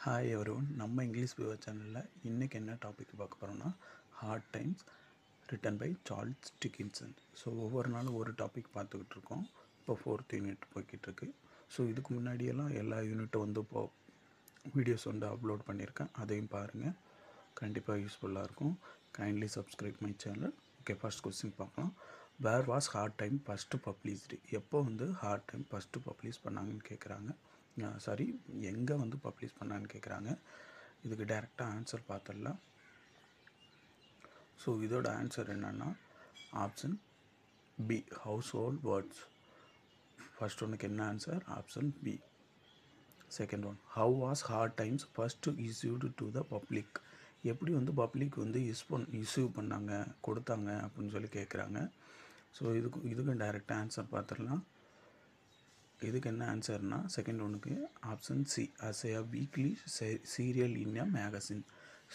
Hi everyone, நம்ம English viewer சேனலில் இன்றைக்கி என்ன டாபிக் பார்க்க போகிறோம்னா Hard Times written by Charles Dickens. So ஒவ்வொரு நாளும் ஒரு டாபிக் பார்த்துக்கிட்டு இருக்கோம். இப்போ 4th யூனிட் போய்கிட்டு இருக்கு. ஸோ இதுக்கு முன்னாடியெல்லாம் எல்லா யூனிட்டும் வந்து இப்போது வீடியோஸ் வந்து அப்லோட் பண்ணியிருக்கேன். அதையும் பாருங்கள், கண்டிப்பாக யூஸ்ஃபுல்லாக இருக்கும். Kindly subscribe my channel. Okay, first question பார்க்கலாம். Where was Hard Times first published? எப்போ வந்து ஹார்ட் டைம் ஃபஸ்ட்டு பப்ளிஷ் பண்ணாங்கன்னு கேட்குறாங்க. எங்கே வந்து பப்ளிஷ் பண்ணான்னு கேட்குறாங்க. இதுக்கு டைரெக்டாக ஆன்சர் பார்த்துடலாம். ஸோ இதோட ஆன்சர் என்னென்னா option B, household words. First ஒன்றுக்கு என்ன answer? Option B. Second one, how was Hard Times first issued to the public? எப்படி வந்து பப்ளிக் வந்து இஸ்யூ பண்ணாங்க, கொடுத்தாங்க அப்படின்னு சொல்லி கேட்குறாங்க. ஸோ இதுக்கும் டைரெக்டாக ஆன்சர் பார்த்துடலாம். இதுக்கு என்ன ஆன்சர்னா செகண்ட் ஒன்றுக்கு option C, as a weekly serial in a magazine.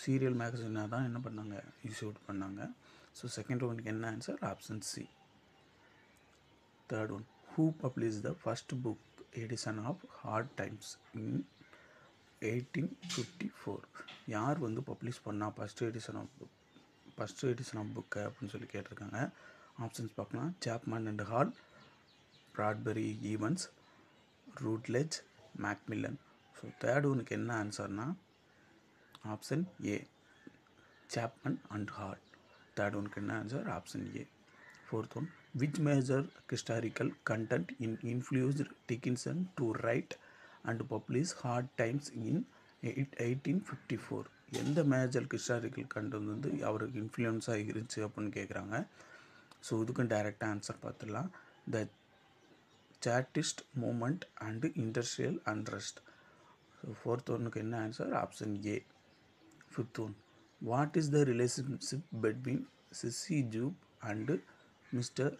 Serial மேகசினாக தான் என்ன பண்ணாங்க, இஷ்யூட் பண்ணாங்க. ஸோ செகண்ட் ஒன்றுக்கு என்ன answer? Option C. Third one, who publish the first book edition of Hard Times in 1854? யார் வந்து பப்ளிஷ் பண்ணால் ஃபஸ்ட் எடிஷன் ஆஃப் புக்கை அப்படின்னு சொல்லி கேட்டிருக்காங்க. ஆப்ஷன்ஸ் பார்க்கலாம். Chapman and Hall, Bradbury Evans, Routledge, Macmillan. So third ஒனுக்கு என்ன ஆன்சர்னா option A, Chapman and Hall. Third ஒனுக்கு என்ன answer? Option A. Fourth one, which major historical content influenced Dickinson to write and publish Hard Times in 1854? எந்த major historical content வந்து அவருக்கு இன்ஃப்ளூயன்ஸாக இருந்துச்சு அப்படின்னு கேட்குறாங்க. ஸோ இதுக்கும் டைரெக்டாக ஆன்சர் பார்த்துடலாம். The Chartist movement and industrial unrest. So fourth ஒன்றுக்கு என்ன answer? Option A. Fifth one, what is the relationship between Sissy Jupe and Mr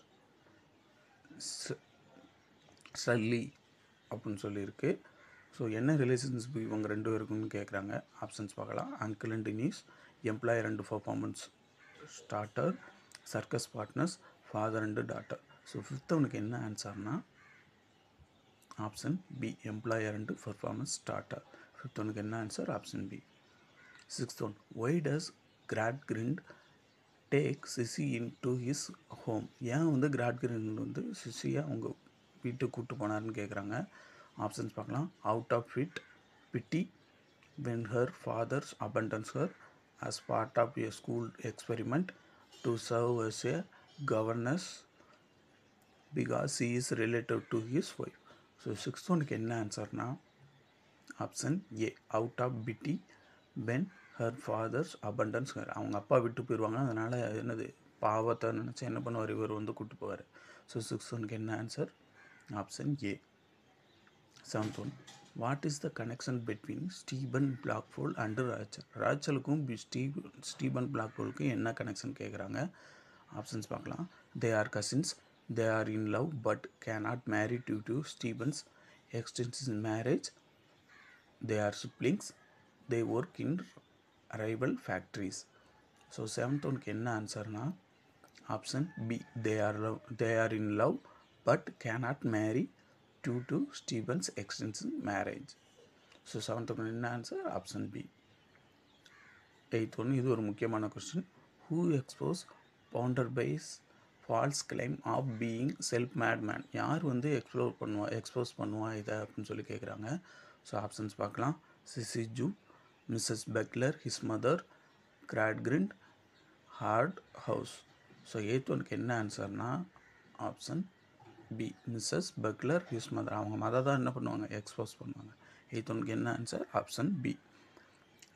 Sleary அப்படின்னு சொல்லியிருக்கு. ஸோ என்ன ரிலேஷன்ஷிப் இவங்க ரெண்டு பேருக்குன்னு கேட்குறாங்க. ஆப்ஷன்ஸ் பார்க்கலாம். Uncle and niece, employer and performance starter, circus partners, father and daughter. So fifth ஒனுக்கு என்ன ஆன்சர்னா option B, employer and performance starter. Fifth ஒனுக்கு என்ன answer? Option B. Sixth one, why does Gradgrind take Sissy in to his home? ஏன் வந்து கிராட்கிரிண்ட் வந்து சிசியை அவங்க வீட்டுக்கு கூப்பிட்டு போனார்னு கேட்குறாங்க. ஆப்ஷன்ஸ் பார்க்கலாம். Out of pity, when her father's abandons her as part of a school experiment, to serve as a governess because she is related to his wife. So sixth ஒனுக்கு என்ன ஆன்சர்னா option A, out of pity when her father's abandons her. அவங்க அப்பா விட்டு போயிடுவாங்க, அதனால் என்னது பாவத்தை நினச்சி என்ன பண்ணுவார், இவர் வந்து கூப்பிட்டு போவார். ஸோ சிக்ஸ்த் ஒனுக்கு என்ன answer? Option A. Seventh one, what is the connection between Stephen Blackpool and Rachel? ராச்சலுக்கும் ஸ்டீபன் பிளாக்ஃபோலுக்கும் என்ன கனெக்ஷன் கேட்குறாங்க. ஆப்ஷன்ஸ் பார்க்கலாம். They are cousins, they are in love but cannot marry due to Stephen's extension marriage, they are siblings, they work in rival factories. So seventh ஒனுக்கு என்ன ஆன்சர்னா option B, they are in love but cannot marry due to Stephen's extension marriage. So seventh one என்ன answer? Option B. Eight ஒன்று, இது ஒரு முக்கியமான question. Who exposes Bounderby's false claim of being self made man? யார் வந்து expose பண்ணுவா இதை அப்படின்னு சொல்லி கேட்குறாங்க. ஸோ ஆப்ஷன்ஸ் பார்க்கலாம். Sissy Jupe, Mrs Pegler his mother, Gradgrind, Harthouse. So eight ஒனுக்கு என்ன ஆன்சர்னா option B, Mrs Pegler his mother. அவங்க மதர் தான் என்ன பண்ணுவாங்க, எக்ஸ்போஸ் பண்ணுவாங்க. எயித் ஒனுக்கு என்ன answer? Option B.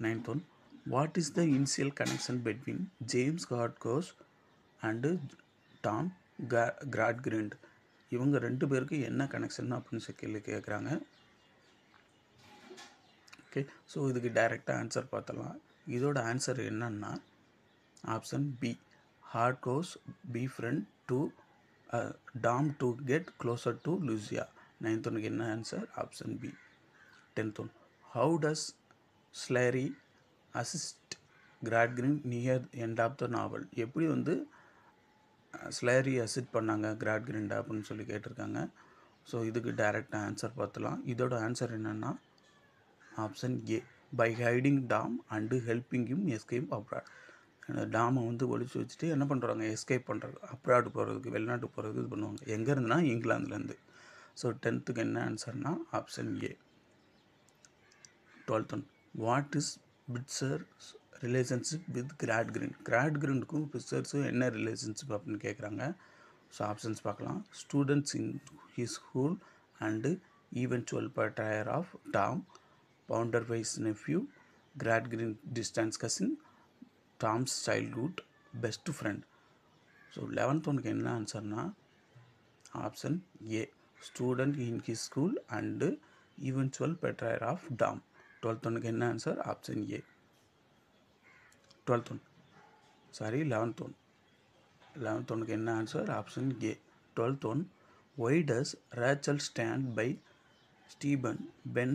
Ninth one, what is the initial connection between James Harthouse and Tom Gradgrind? இவங்க ரெண்டு பேருக்கு என்ன கனெக்ஷன் அப்படின்னு சொல்லி கேட்குறாங்க. ஓகே, ஸோ இதுக்கு டைரெக்டாக ஆன்சர் பார்த்தலாம். இதோட ஆன்சர் என்னன்னா option B, Harthouse befriend to Tom to get closer to Louisa. Ninth ஒனுக்கு என்ன answer? Option B. Tenth one, how does Sleary assist Gradgrind near end of the novel? எப்படி வந்து ஸ்லேரி assist பண்ணாங்க கிராட்கிரிண்ட் அப்படின்னு சொல்லி கேட்டிருக்காங்க. ஸோ இதுக்கு டைரெக்டாக ஆன்சர் பார்த்துலாம். இதோட ஆன்சர் என்னென்னா option A, by hiding Dom and helping him escape abroad. டாமை வந்து ஒழிச்சு வச்சுட்டு என்ன பண்ணுறாங்க, எஸ்கேப் பண்ணுறது, அப்ராடு போகிறதுக்கு, வெளிநாட்டுக்கு போகிறதுக்கு இது பண்ணுவாங்க. எங்கேருந்துனா இங்கிலாந்துலேருந்து. ஸோ 10th என்ன ஆன்சர்னா option A. 12th one, what is Bitzer's relationship with Gradgrind? கிராட்கிரினுக்கும் பிட்சர்ஸும் என்ன ரிலேஷன்ஷிப் அப்படின்னு கேட்குறாங்க. ஸோ ஆப்ஷன்ஸ் பார்க்கலாம். Students in his school and eventual betrayer of Tom, founded by his nephew, Gradgrin distant cousin, Tom's childhood best friend. So 11th ஒன்றுக்கு என்ன ஆன்சர்னா option A, student in his school and eventual betrayer of Tom. 12th ஒன்றுக்கு என்ன answer option ஏ. 11th ஒன்றுக்கு என்ன answer option A. 12th one, why does Rachel stand by Stephen when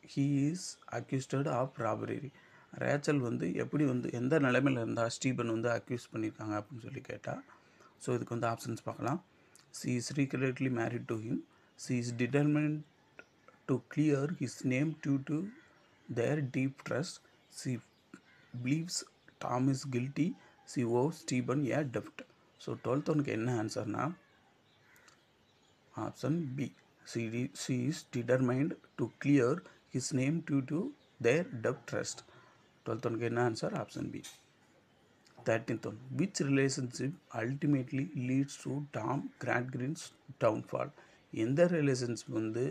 he is accused of robbery? Rachel வந்து எப்படி வந்து எந்த நிலைமையில் இருந்தால் ஸ்டீபன் வந்து அக்யூஸ் பண்ணியிருக்காங்க அப்படின்னு சொல்லி கேட்டால், ஸோ இதுக்கு வந்து ஆப்ஷன்ஸ் பார்க்கலாம். she is secretly married to him, she is determined to clear his name due to their deep trust, she believes Tom is guilty, she owes Stephen a debt. So 12th ஒன்றுக்கு என்ன ஆன்சர்னா option B, she is determined to clear his name due to their debt trust. 12th ஒன்றுக்கு என்ன answer option B. 13th one, which relationship ultimately leads to Tom Gradgrin's downfall? எந்த relationship வந்து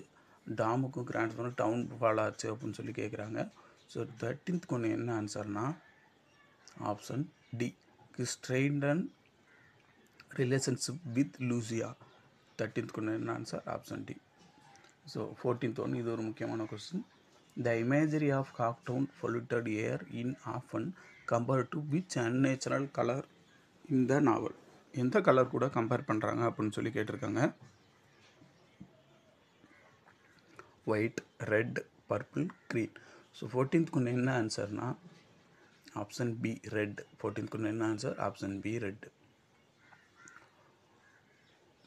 டாமுக்கும் கிராண்ட்ஃபால் downfall ஆச்சு அப்படின்னு சொல்லி கேட்குறாங்க. ஸோ 13th ஒன்று என்ன ஆன்சர்னா option D, strained relationship with Louisa. 13th ஒன்று என்ன answer option D. So 14th ஒன்று, இது ஒரு முக்கியமான question. The imagery of Coketown polluted air in often compare to which unnatural colour in the novel? எந்த கலர் கூட கம்பேர் பண்ணுறாங்க அப்படின்னு சொல்லி கேட்டிருக்காங்க. White, red, purple, green. So 14th ஒன்று என்ன ஆன்சர்னா ஆப்ஷன் பி, ரெட். 14th ஒன்று என்ன answer option B, red.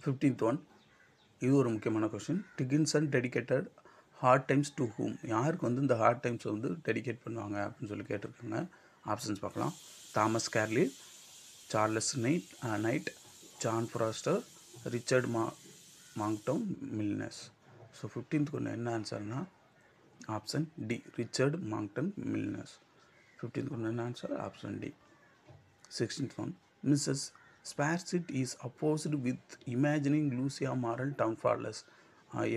15th one, இது ஒரு முக்கியமான question. Dickens dedicated Hard Times to whom? யாருக்கு வந்து இந்த ஹார்ட் டைம்ஸ் வந்து டெடிகேட் பண்ணுவாங்க அப்படின்னு சொல்லி கேட்டிருக்காங்க. ஆப்ஷன்ஸ் பார்க்கலாம். Thomas Carlyle, Charles Knight, John Forster, Richard Monckton Milnes. So 15th ஒன்று என்ன ஆன்சர்னா option D, Richard Monckton Milnes. 15th ஒன்று என்ன answer option D. 16th one, Mrs Sparsit is obsessed with imagining Louisa moral downfalls?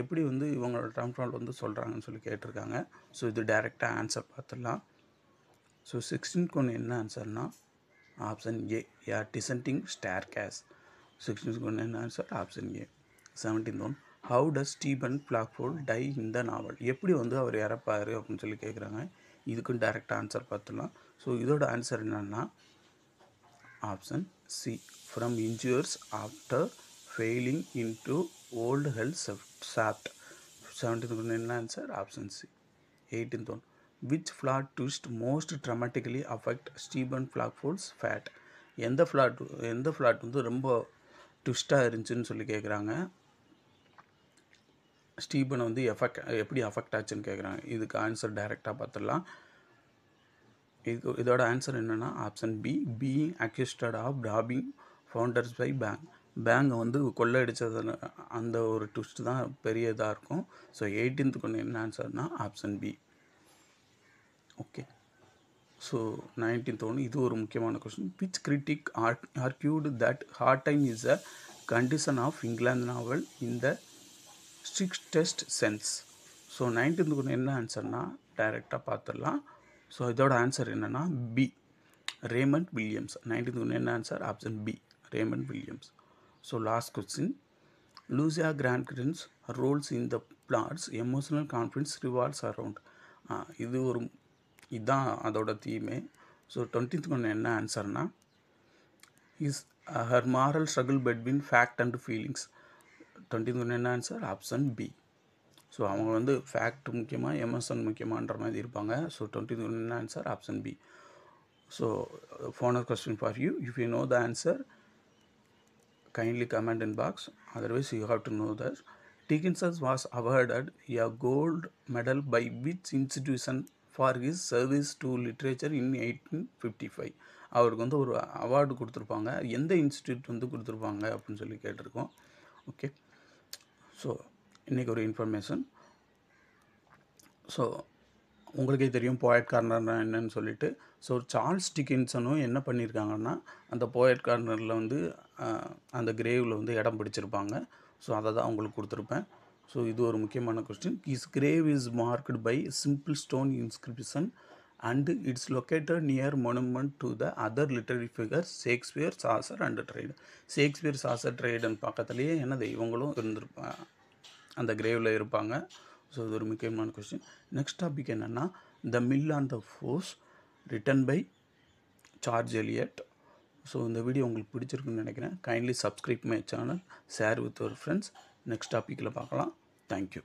எப்படி வந்து இவங்களோட downfall வந்து சொல்கிறாங்கன்னு சொல்லி கேட்டிருக்காங்க. ஸோ இது டைரெக்டாக ஆன்சர் பார்த்துடலாம். ஸோ 16th ஒன்று என்ன ஆன்சர்னா option A, a descending staircase. 16th ஒன்று என்ன answer option A. 17th one, how does Stephen Blackpool die in the novel? எப்படி வந்து அவர் இறப்பார் அப்படின்னு சொல்லி கேட்குறாங்க. இதுக்கும் டைரெக்டாக ஆன்சர் பார்த்துடலாம். ஸோ இதோட ஆன்சர் என்னன்னா option C, from injuries after falling into Old Hell Shaft. 17th ஒன்று என்ன answer option C. 18th one, which plot twist most dramatically affect Stephen Blackpool's fate? எந்த ஃப்ளாட் வந்து ரொம்ப ட்விஸ்ட்டாக இருந்துச்சுன்னு சொல்லி கேட்குறாங்க. ஸ்டீபன் வந்து எப்படி அஃபெக்ட் ஆச்சுன்னு கேட்குறாங்க. இதுக்கு ஆன்சர் டைரெக்டாக பார்த்துடலாம். இதோட ஆன்சர் என்னென்னா option B, being accused of robbing Bounderby's பேங்கை வந்து கொள்ளையடித்தது, அந்த ஒரு ட்விஸ்ட் தான் பெரிய இதாக இருக்கும். ஸோ 18th ஒன்று என்ன ஆன்சர்னா option B. Okay. So 19th ஒன்று, இது ஒரு முக்கியமான question. Which critic argued that Hard Time is a condition of England novel in the strictest sense? So 19th ஒன்று என்ன ஆன்சர்னா டைரெக்டாக பார்த்துடலாம். ஸோ இதோட ஆன்சர் என்னென்னா பி, ரேமண்ட் வில்லியம்ஸ். 19th ஒன்று என்ன answer option B, Raymond Williams. So last question, Louisa Gradgrind's roles in the plot's emotional confidence revolves around? இதுதான் அதோட தீமே. ஸோ 20th ஒன்று என்ன ஆன்சர்னா is her moral struggle between fact and feelings. 20th ஒன்று என்ன ஆன்சர் ஆப்ஷன் பி. ஸோ அவங்க வந்து ஃபேக்ட் முக்கியமாக எமோஷன் முக்கியமான்ற மாதிரி இருப்பாங்க. ஸோ 20th ஒன்று என்ன answer option B. So final question for you. If you know the answer, kindly comment in box. Otherwise you have to know that Dickinson was awarded a gold medal by which institution for his service to literature in 1855. அவருக்கு வந்து ஒரு award கொடுத்துருப்பாங்க. எந்த institute வந்து கொடுத்துருப்பாங்க அப்படின்னு சொல்லி கேட்டிருக்கோம். ஓகே, ஸோ இன்றைக்கி ஒரு இன்ஃபர்மேஷன். ஸோ உங்களுக்கே தெரியும் போயட் கார்னர்னா என்னன்னு சொல்லிட்டு. ஸோ சார்ல்ஸ் டிக்கின்சனும் என்ன பண்ணியிருக்காங்கன்னா, அந்த போயட் கார்னரில் வந்து அந்த கிரேவில் வந்து இடம் பிடிச்சிருப்பாங்க. ஸோ அதை தான் உங்களுக்கு கொடுத்துருப்பேன். ஸோ இது ஒரு முக்கியமான question. His grave is marked by simple stone inscription and it's located near monument to the other literary figures Shakespeare, Chaucer and Dryden. Shakespeare, Chaucer, Dryden பக்கத்துலேயே என்னது இவங்களும் இருந்திருப்பாங்க, அந்த கிரேவில் இருப்பாங்க. ஸோ இது ஒரு முக்கியமான கொஸ்டின். நெக்ஸ்ட் டாபிக் என்னென்னா the mill on the Floss written by George Eliot. So இந்த வீடியோ உங்களுக்கு பிடிச்சிருக்குன்னு நினைக்கிறேன். Kindly subscribe my channel, share with your friends. Next டாப்பிக்கில் பார்க்கலாம். தேங்க்யூ.